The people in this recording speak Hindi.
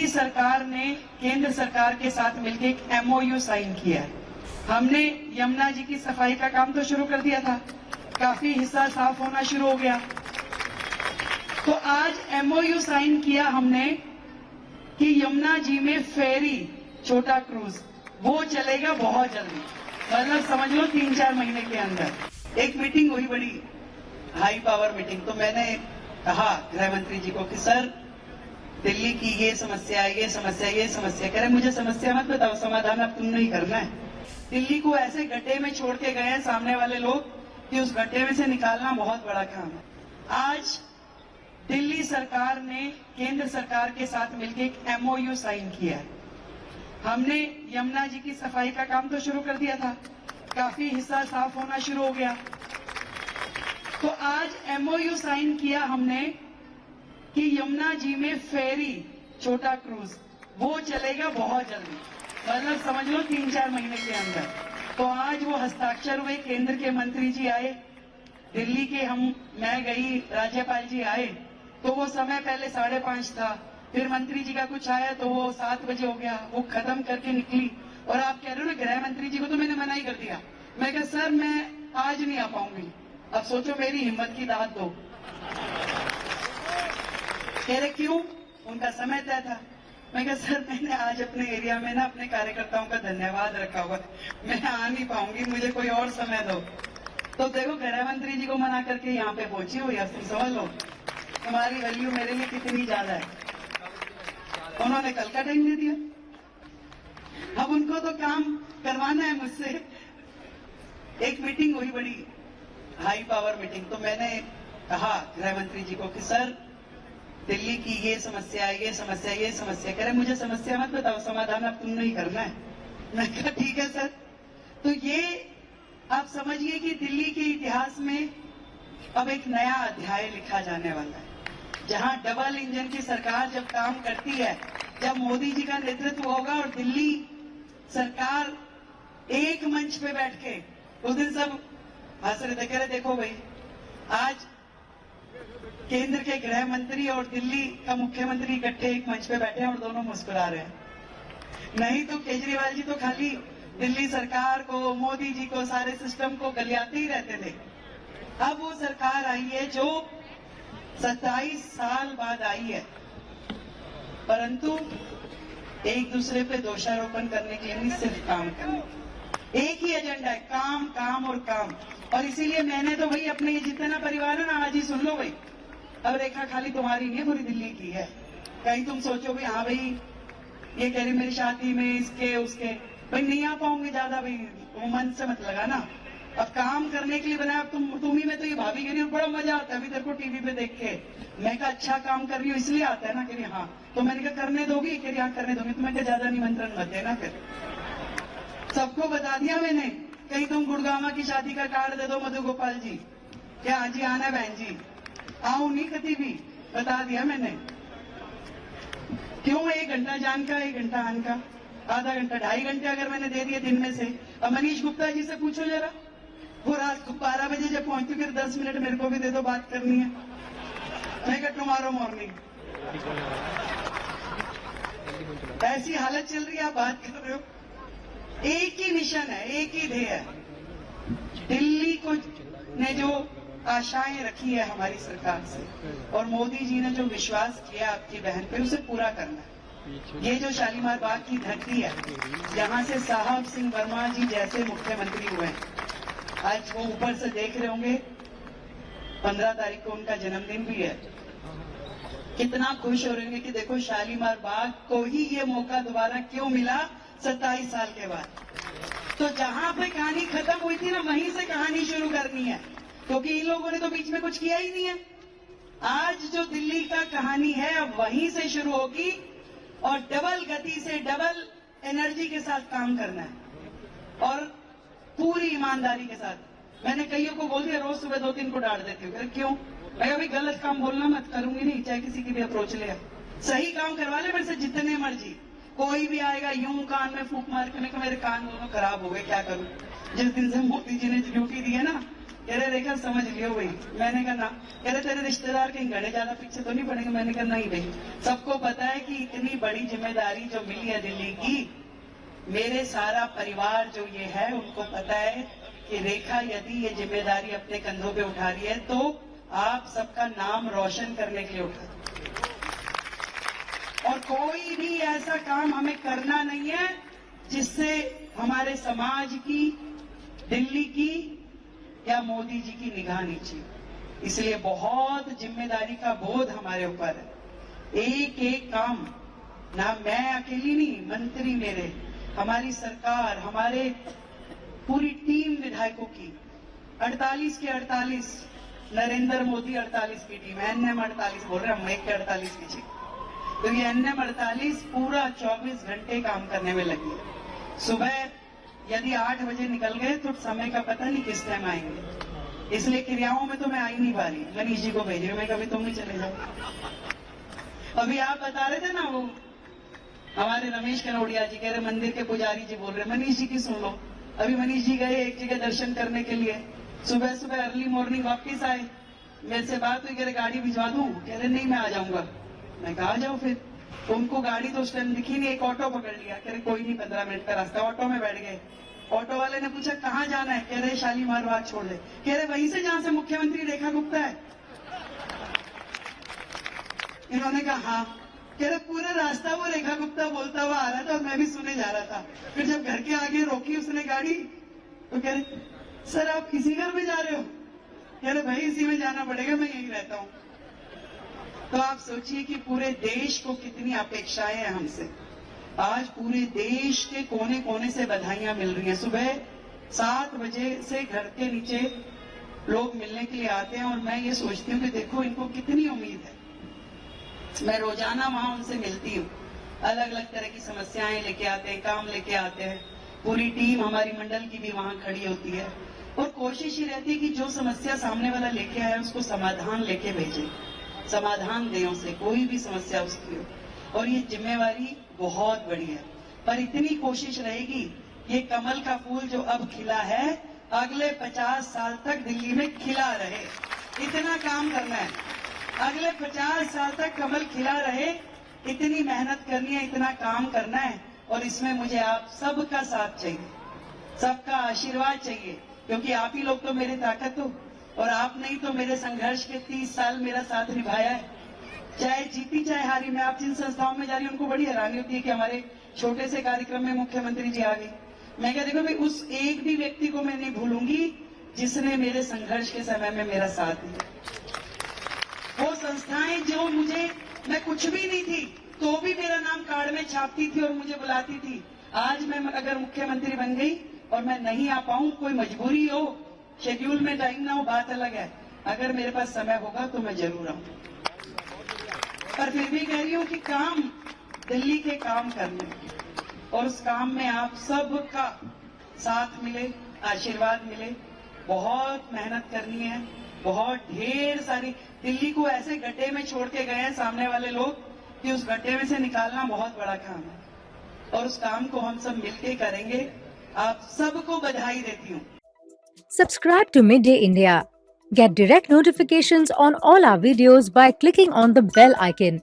सरकार ने केंद्र सरकार के साथ मिलकर एक MOU साइन किया है। हमने यमुना जी की सफाई का काम तो शुरू कर दिया था, काफी हिस्सा साफ होना शुरू हो गया। तो आज MOU साइन किया हमने कि यमुना जी में फेरी, छोटा क्रूज, वो चलेगा बहुत जल्दी, मतलब समझ लो 3-4 महीने के अंदर। एक मीटिंग हुई, बड़ी हाई पावर मीटिंग। तो मैंने कहा गृह मंत्री जी को कि सर दिल्ली की ये समस्या है, ये समस्या, ये समस्या। कह रहे मुझे समस्या मत बताओ, समाधान अब तुमने ही करना है। दिल्ली को ऐसे गड्ढे में छोड़ के गए हैं सामने वाले लोग कि उस गड्ढे में से निकालना बहुत बड़ा काम है। आज दिल्ली सरकार ने केंद्र सरकार के साथ मिलकर एक MOU साइन किया है। हमने यमुना जी की सफाई का काम तो शुरू कर दिया था, काफी हिस्सा साफ होना शुरू हो गया। तो आज MOU साइन किया हमने कि यमुना जी में फेरी, छोटा क्रूज, वो चलेगा बहुत जल्दी, मतलब समझ लो 3-4 महीने के अंदर। तो आज वो हस्ताक्षर हुए, केंद्र के मंत्री जी आए, दिल्ली के मैं गई, राज्यपाल जी आए। तो वो समय पहले 5:30 था, फिर मंत्री जी का कुछ आया तो वो 7 बजे हो गया, वो खत्म करके निकली। और आप कह रहे हो ना गृह मंत्री जी को तो मैंने मना ही कर दिया। मैं कहा सर मैं आज नहीं आ पाऊंगी। अब सोचो मेरी हिम्मत की दाद दो। कह रहे क्यों? उनका समय तय था। मैं कहा सर मैंने आज अपने एरिया में ना अपने कार्यकर्ताओं का धन्यवाद रखा हुआ, मैं आ नहीं पाऊंगी, मुझे कोई और समय दो। तो देखो गृह मंत्री जी को मना करके यहाँ पे पहुंची हुई, अब तुम समझ लो तुम्हारी वैल्यू मेरे लिए कितनी ज्यादा है। उन्होंने कल का टाइम दे दिया। अब उनको तो काम करवाना है मुझसे। एक मीटिंग हुई, बड़ी हाई पावर मीटिंग। तो मैंने कहा गृह मंत्री जी को कि सर दिल्ली की ये समस्या है, ये समस्या, ये समस्या। कह रहे मुझे समस्या मत बताओ, समाधान अब तुमने ही करना है। मैं कहा ठीक है सर। तो ये आप समझिए कि दिल्ली के इतिहास में अब एक नया अध्याय लिखा जाने वाला है, जहां डबल इंजन की सरकार जब काम करती है, जब मोदी जी का नेतृत्व होगा और दिल्ली सरकार एक मंच पे बैठ के, उस दिन सब हंस रहे थे, कह रहे देखो भाई आज केंद्र के गृह मंत्री और दिल्ली का मुख्यमंत्री इकट्ठे एक मंच पे बैठे हैं और दोनों मुस्कुरा रहे हैं। नहीं तो केजरीवाल जी तो खाली दिल्ली सरकार को, मोदी जी को, सारे सिस्टम को गलियाते ही रहते थे। अब वो सरकार आई है जो 27 साल बाद आई है, परंतु एक दूसरे पे दोषारोपण करने के लिए नहीं, सिर्फ काम करने। एक ही एजेंडा है, काम काम और काम। और इसीलिए मैंने तो भाई अपने ये जितना परिवार है ना, आज ही सुन लो भाई, अब रेखा खाली तुम्हारी नहीं है, पूरी दिल्ली की है। कहीं तुम सोचो भाई हाँ भाई ये कह रही मेरी शादी में इसके उसके, भाई नहीं आ पाऊंगे ज्यादा, भाई वो मन से मत लगा ना। अब काम करने के लिए बनाया, तुम ही में तो ये भाभी कह रही हो बड़ा मजा आता है अभी तेरे को टीवी पे देख के। मैं कहा अच्छा काम कर रही हूँ इसलिए आता है ना। कह रही हाँ। तो मैंने कहा करने दोगी? कह रही हाँ करने दूंगी। तो मैं कहा ज्यादा निमंत्रण मत देना। फिर सबको बता दिया मैंने, कहीं तुम गुड़गावा की शादी का कार्ड दे दो मधु गोपाल जी, क्या हाँ जी आना बहन जी, आऊं नहीं कभी भी, बता दिया मैंने। क्यों? 1 घंटा जान का 1 घंटा आन का, आधा घंटा 2.5 घंटे अगर मैंने दे दिए दिन में से। अब मनीष गुप्ता जी से पूछो जरा, वो रात को 12 बजे जब पहुंचती फिर 10 मिनट मेरे को भी दे दो, बात करनी है। मैं कहा टुमारो मॉर्निंग। ऐसी हालत चल रही है, आप बात कर रहे हो। एक ही मिशन है, एक ही ध्येय है। दिल्ली को ने जो आशाएं रखी है हमारी सरकार से, और मोदी जी ने जो विश्वास किया आपकी बहन पे, उसे पूरा करना है। ये जो शालीमार बाग की धरती है, जहां से साहब सिंह वर्मा जी जैसे मुख्यमंत्री हुए, आज वो ऊपर से देख रहे होंगे, 15 तारीख को उनका जन्मदिन भी है। कितना खुश हो रहे होंगे कि देखो शालीमार बाग को ही ये मौका दोबारा क्यों मिला 27 साल के बाद। तो जहां पे कहानी खत्म हुई थी ना, वहीं से कहानी शुरू करनी है, क्योंकि इन लोगों ने तो बीच में कुछ किया ही नहीं है। आज जो दिल्ली का कहानी है अब वहीं से शुरू होगी, और डबल गति से, डबल एनर्जी के साथ काम करना है, और पूरी ईमानदारी के साथ। मैंने कईयों को बोल दिया, रोज सुबह 2-3 को डांट देती हूँ। क्यों? मैं अभी गलत काम बोलना मत, करूंगी नहीं, चाहे किसी की भी अप्रोच ले। सही काम करवा ले मेरे से जितने मर्जी। कोई भी आएगा यूं कान में फूंक मार के, मेरे कान दोनों खराब हो गए, क्या करूं। जिस दिन से मोदी जी ने ड्यूटी दी है ना कह रहे रेखा समझ लियो भाई। मैंने कहा ना। कह रहे तेरे रिश्तेदार कहीं गड़े ज्यादा पीछे तो नहीं पड़ेंगे। मैंने कहा नहीं भाई, सबको पता है कि इतनी बड़ी जिम्मेदारी जो मिली है दिल्ली की, मेरे सारा परिवार जो ये है उनको पता है कि रेखा यदि ये जिम्मेदारी अपने कंधों पे उठा रही है तो आप सबका नाम रोशन करने के लिए उठा, और कोई भी ऐसा काम हमें करना नहीं है जिससे हमारे समाज की, दिल्ली की या मोदी जी की निगाह नीचे। इसलिए बहुत जिम्मेदारी का बोझ हमारे ऊपर है। एक एक काम, ना मैं अकेली नहीं, मंत्री मेरे, हमारी सरकार, हमारे पूरी टीम विधायकों की, 48 के 48, नरेंद्र मोदी 48 की टीम, एनएम 48 बोल रहे, हम एक के 48 पीछे, तो ये एनएम 48 पूरा 24 घंटे काम करने में लगी है। सुबह यदि 8 बजे निकल गए तो समय का पता नहीं किस टाइम आएंगे। इसलिए क्रियाओं में तो मैं आ ही नहीं पा रही, मनीष जी को भेज रही हूँ, मैं कभी तुम ही चले जाओ। अभी आप बता रहे थे ना, वो हमारे रमेश कनौड़िया जी कह रहे मंदिर के पुजारी जी बोल रहे, मनीष जी की सुन लो। अभी मनीष जी गए एक जगह दर्शन करने के लिए, सुबह सुबह अर्ली मॉर्निंग वापिस आए, मेरे से बात हुई, कह रहे गाड़ी भिजवा दूं, कह रहे नहीं मैं आ जाऊंगा। मैं कहा आ जाओ फिर। तो उनको गाड़ी तो उस टाइम दिखी नहीं, एक ऑटो पकड़ लिया, कह रहे कोई नहीं 15 मिनट का रास्ता, ऑटो में बैठ गए। ऑटो वाले ने पूछा कहाँ जाना है, कह रहे शालीमार बाग छोड़ दे, कह रहे वहीं से जहां से मुख्यमंत्री रेखा गुप्ता है। इन्होंने कहा हाँ, कह रहे पूरा रास्ता वो रेखा गुप्ता बोलता हुआ आ रहा था और मैं भी सुने जा रहा था। फिर जब घर के आगे रोकी उसने गाड़ी तो कह रहे सर आप किसी घर में जा रहे हो, कह रहे भाई इसी में जाना पड़ेगा, मैं यहीं रहता हूं। तो आप सोचिए कि पूरे देश को कितनी अपेक्षाएं हैं हमसे। आज पूरे देश के कोने कोने से बधाइयां मिल रही हैं। सुबह 7 बजे से घर के नीचे लोग मिलने के लिए आते हैं और मैं ये सोचती हूँ कि देखो इनको कितनी उम्मीद है। मैं रोजाना वहां उनसे मिलती हूँ, अलग अलग तरह की समस्याएं लेके आते हैं, काम लेके आते हैं। पूरी टीम हमारी मंडल की भी वहां खड़ी होती है और कोशिश ही रहती है कि जो समस्या सामने वाला लेके आया उसको समाधान लेके भेजे, समाधान दे उसे, कोई भी समस्या उसकी हो। और ये जिम्मेवारी बहुत बड़ी है, पर इतनी कोशिश रहेगी ये कमल का फूल जो अब खिला है अगले 50 साल तक दिल्ली में खिला रहे। इतना काम करना है, अगले 50 साल तक कमल खिला रहे, इतनी मेहनत करनी है, इतना काम करना है। और इसमें मुझे आप सबका साथ चाहिए, सबका आशीर्वाद चाहिए, क्योंकि आप ही लोग तो मेरी ताकत हो और आप नहीं तो मेरे संघर्ष के 30 साल मेरा साथ निभाया है, चाहे जीती चाहे हारी। मैं आप जिन संस्थाओं में जा रही हूं उनको बड़ी हैरानी होती है कि हमारे छोटे से कार्यक्रम में मुख्यमंत्री जी आ गए। मैं क्या देखो भाई उस एक भी व्यक्ति को मैं नहीं भूलूंगी जिसने मेरे संघर्ष के समय में मेरा साथ दिया। वो संस्थाएं जो मुझे, मैं कुछ भी नहीं थी तो भी मेरा नाम कार्ड में छापती थी और मुझे बुलाती थी। आज मैं अगर मुख्यमंत्री बन गई और मैं नहीं आ पाऊं, कोई मजबूरी हो, शेड्यूल में टाइम ना हो, बात अलग है, अगर मेरे पास समय होगा तो मैं जरूर आऊंगा। पर फिर भी कह रही हूं कि काम दिल्ली के काम करने और उस काम में आप सबका साथ मिले, आशीर्वाद मिले। बहुत मेहनत करनी है, बहुत ढेर सारी। दिल्ली को ऐसे गड्ढे में छोड़ के गए हैं सामने वाले लोग कि उस गड्ढे में से निकालना बहुत बड़ा काम है और उस काम को हम सब मिलकर करेंगे। आप सबको बधाई देती हूँ। Subscribe to Midday India. Get direct notifications on all our videos by clicking on the bell icon.